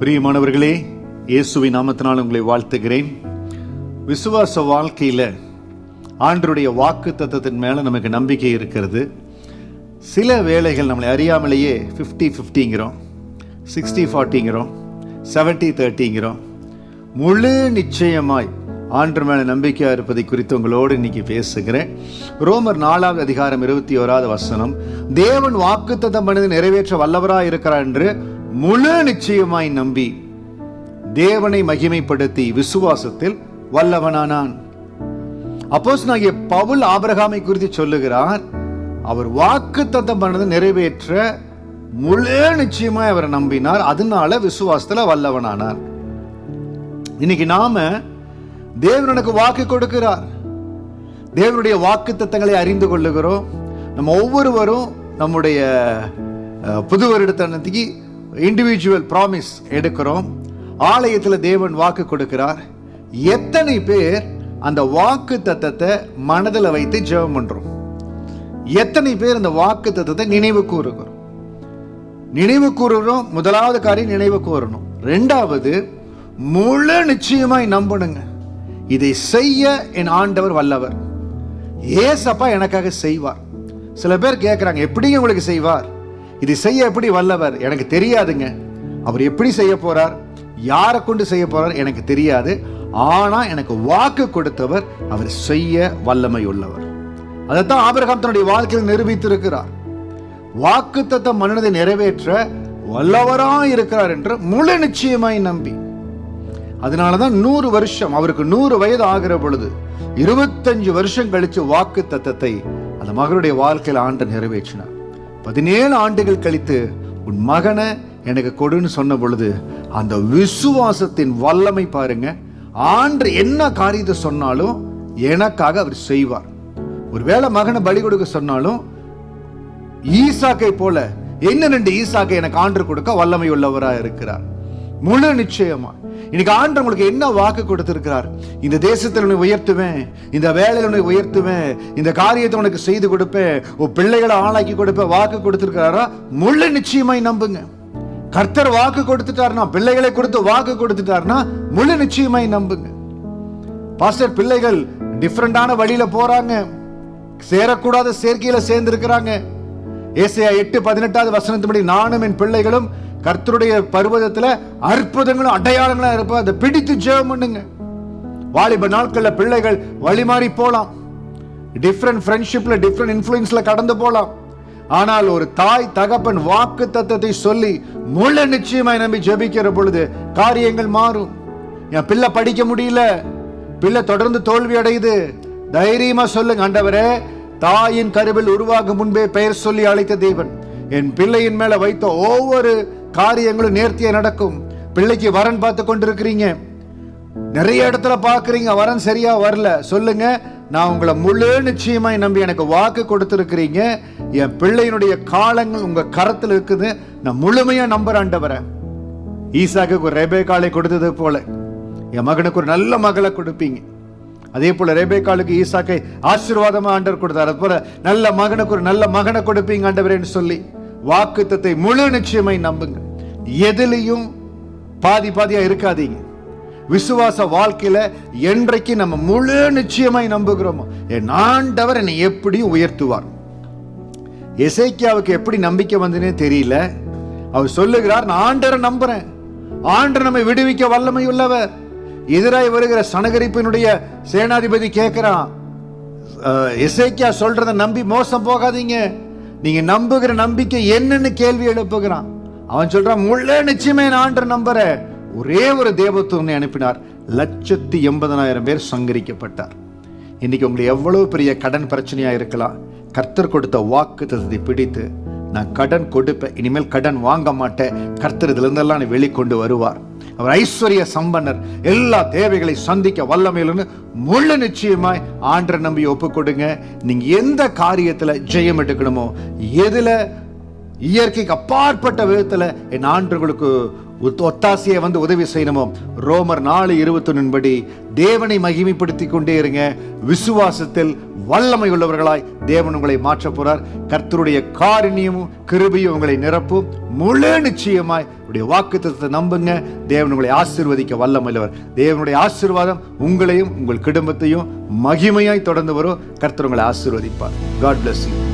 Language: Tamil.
பிரியமானவர்களே, இயேசுவின் நாமத்தினால் உங்களை வாழ்த்துகிறேன். விசுவாச வாழ்க்கையில் ஆண்டவருடைய வாக்கு தத்தத்தின் மேலே நமக்கு நம்பிக்கை இருக்கிறது. சில வேளைகள் நம்மளை அறியாமலேயே 50-50ங்கிறோம், 60-40ங்கிறோம், 70-30ங்கிறோம். முழு நிச்சயமாய் ஆண்டவர் மேலே நம்பிக்கையாக இருப்பதை குறித்து உங்களோடு இன்னைக்கு பேசுகிறேன். ரோமர் 4வது அதிகாரம் 21வது வசனம், தேவன் வாக்குத்தத்தம் பண்ணதை நிறைவேற்ற வல்லவராய் இருக்கிறார் என்று முழு நிச்சயமாய் நம்பி தேவனை மகிமைப்படுத்தி விசுவாசத்தில் வல்லவனானான். அப்போஸ்தலனாகிய பவுல் ஆபிரகாமை குறித்து சொல்லுகிறார், அவர் வாக்குத்தத்தம் பண்ணதை நிறைவேற்ற முழு நிச்சயமாய் அவர் நம்பினார், அதனால விசுவாசத்துல வல்லவனானார். இன்னைக்கு நாம தேவன் எனக்கு வாக்கு கொடுக்கிறார், தேவனுடைய வாக்கு தத்தங்களை அறிந்து கொள்ளுகிறோம். நம்ம ஒவ்வொருவரும் நம்முடைய புது வருடத்தன்னைக்கு இண்டிவிஜுவல் ப்ராமிஸ் எடுக்கிறோம். ஆலயத்தில் தேவன் வாக்கு கொடுக்கிறார். எத்தனை பேர் அந்த வாக்கு தத்தத்தை மனதில் வைத்து ஜெபம் பண்றோம்? எத்தனை பேர் அந்த வாக்கு தத்தத்தை நினைவு கூறுகிறோம்? நினைவு கூறுகிறோம். முதலாவது காரியம் நினைவு கூறணும். ரெண்டாவது, முழு நிச்சயமாய் நம்பணுங்க, இதை செய்ய என் ஆண்டவர் வல்லவர், ஏசப்பா எனக்காக செய்வார். சில பேர் கேட்கிறாங்க, எப்படி உங்களுக்கு செய்வார்? இதை செய்ய எப்படி வல்லவர்? எனக்கு தெரியாதுங்க. அவர் எப்படி செய்ய போறார், யாரை கொண்டு செய்ய போறார் எனக்கு தெரியாது. ஆனா எனக்கு வாக்கு கொடுத்தவர், அவர் செய்ய வல்லமை உள்ளவர். அதைத்தான் ஆபிரகாம் தன்னுடைய வாழ்க்கையில் நிரூபித்திருக்கிறார். வாக்கு தத்தம் மனதை நிறைவேற்ற வல்லவராய் இருக்கிறார் என்று முழு நிச்சயமாய் நம்பி, அதனாலதான் 100 வருஷம், அவருக்கு 100 வயது ஆகிற பொழுது 25 வருஷம் கழிச்சு வாக்கு தத்தத்தை அந்த மகனுடைய வாழ்க்கையில் ஆண்டு நிறைவேற்றினார். 17 ஆண்டுகள் கழித்து உன் மகனை எனக்கு கொடுன்னு சொன்ன பொழுது அந்த விசுவாசத்தின் வல்லமை பாருங்க. ஆண்டு என்ன காரியத்தை சொன்னாலும் எனக்காக அவர் செய்வார். ஒருவேளை மகனை பலி கொடுக்க சொன்னாலும் ஈசாக்கை போல என்ன 2 ஈசாக்கை எனக்கு ஆண்டு கொடுக்க வல்லமை உள்ளவராக இருக்கிறார். முழு நிச்சயமா இன்னைக்கு ஆண்டு உங்களுக்கு என்ன வாக்கு கொடுத்திருக்கிறார்? இந்த தேசத்தில் உன்னை உயர்த்துவேன், இந்த வேலையில் உன்னை உயர்த்துவேன், இந்த காரியத்தை உனக்கு செய்து கொடுப்பேன், உன் பிள்ளைகளை ஆளாக்கி கொடுப்பேன், வாக்கு கொடுத்திருக்கிறாரா? முழு நிச்சயமாய் நம்புங்க. கர்த்தர் வாக்கு கொடுத்துட்டாருன்னா, பிள்ளைகளை கொடுத்து வாக்கு கொடுத்துட்டாருன்னா முழு நிச்சயமாய் நம்புங்க. பாஸ்டர், பிள்ளைகள் டிஃபரெண்டான வழியில போறாங்க, சேரக்கூடாத சேர்க்கையில சேர்ந்திருக்கிறாங்க. ஏசாயா 8:18 வசனத்தின்படி, நானும் என் பிள்ளைகளும் கர்த்தருடைய பர்வதத்துல அற்புதங்களும் அடையாளங்களும் இருப்ப, அதை பிடித்து ஜெபம் பண்ணுங்க. வாலிப நாட்கள்ல பிள்ளைகள் வழி மாறி போலாம், டிஃபரெண்ட் ஃப்ரெண்ட்ஷிப்ல டிஃபரெண்ட் இன்ஃப்ளூயன்ஸ்ல கடந்து போலாம். ஆனால் ஒரு தாய் தகப்பன் வாக்கு தத்தத்தை சொல்லி முழு நிச்சயமாய் நம்பி ஜெபிக்கிற பொழுது காரியங்கள் மாறும். என் பிள்ளை படிக்க முடியல, பிள்ளை தொடர்ந்து தோல்வி அடையுது, தைரியமா சொல்லுங்க, ஆண்டவரே, தாயின் கருவில் உருவாகும் முன்பே பெயர் சொல்லி அழைத்த தேவன் என் பிள்ளையின் மேல வைத்த ஒவ்வொரு காரியங்களும் நேர்த்தியா நடக்கும். பிள்ளைக்கு வரன் பார்த்து கொண்டிருக்கிறீங்க, நிறைய இடத்துல பாக்குறீங்க, வரன் சரியா வரல, சொல்லுங்க, நான் உங்களை முழு நிச்சயமாய் நம்பி எனக்கு வாக்கு கொடுத்திருக்கிறீங்க, என் பிள்ளையினுடைய காலங்கள் உங்க கரத்தில் இருக்குது, நான் முழுமையா நம்புறேன் ஆண்டவரே. ஈசாக்கு ஒரு ரெபேக்காளை கொடுத்தது போல என் மகனுக்கு ஒரு நல்ல மகளை கொடுப்பீங்க. அதே போல ரெபேக்காளுக்கு ஈசாக்கை ஆசீர்வாதமா ஆண்டவர் கொடுத்தார். அது போல நல்ல மகனுக்கு ஒரு நல்ல மகனை கொடுப்பீங்க ஆண்டவரேன்னு சொல்லி வாக்குத்தத்தை முழு நிச்சயமாய் நம்புங்க. எதிலையும் பாதியா இருக்காதீங்க. விசுவாச வாழ்க்கையில என்றைக்கு நம்ம முழு நிச்சயமாய் நம்புகிறோமோ, என் ஆண்டவர் என்னை எப்படியும் உயர்த்துவார். எசேக்கியாவுக்கு எப்படி நம்பிக்கை வந்ததுனே தெரியல. அவர் சொல்லுகிறார், நான் ஆண்டவரை நம்புறேன், ஆண்டவர் நம்மை விடுவிக்க வல்லமை உள்ளவர். எதிராய் வருகிற சனகரிப்பினுடைய சேனாதிபதி கேட்கிறான், எசேக்கியா சொல்றத நம்பி மோசம் போகாதீங்க, நீங்க நம்புகிற நம்பிக்கை என்னன்னு கேள்வி எழுப்புகிறான். அவன் சொல்றான், முழு நிச்சயமே நான் ஆண்டவரை நம்புறேன். ஒரே ஒரு தேவதூதனை அனுப்பினார், 180,000 பேர் சங்கரிக்கப்பட்டார். இன்னைக்கு உங்களுக்கு எவ்வளவு பெரிய கடன் பிரச்சனையா இருக்கலாம், கர்த்தர் கொடுத்த வாக்கு தத்தத்தை பிடித்து நான் கடன் கொடுப்பேன், இனிமேல் கடன் வாங்க மாட்டேன், கர்த்தர் இதுல இருந்தெல்லாம் வெளிக்கொண்டு வருவார். அவர் ஐஸ்வர்ய சம்பன்னர், எல்லா தேவைகளை சந்திக்க வல்லமையிலிருந்து முழு நிச்சயமாய் ஆண்டரை நம்பி ஒப்பு கொடுங்க. நீங்க எந்த காரியத்துல ஜெயம் எடுக்கணுமோ, எதுல இயற்கைக்கு அப்பாற்பட்ட விதத்துல என் ஆண்டவர்களுக்கு ஒத்தாசையை வந்து உதவி செய்யணுமோ, ரோமர் 4:21 படி தேவனை மகிமைப்படுத்தி கொண்டே இருங்க. விசுவாசத்தில் வல்லமை உள்ளவர்களாய் தேவன் உங்களை மாற்ற போறார். கர்த்தருடைய காருண்யமும் கிருபையும் உங்களை நிரப்பும். முழு நிச்சயமாய் உடைய வாக்குத்தத்தத்தை நம்புங்க. தேவன் உங்களை ஆசீர்வதிக்க வல்லமையுள்ளவர். தேவனுடைய ஆசீர்வாதம் உங்களையும் உங்கள் குடும்பத்தையும் மகிமையாய் தொடர்ந்து வரும். கர்த்தர் உங்களை ஆசீர்வதிப்பார். God bless you.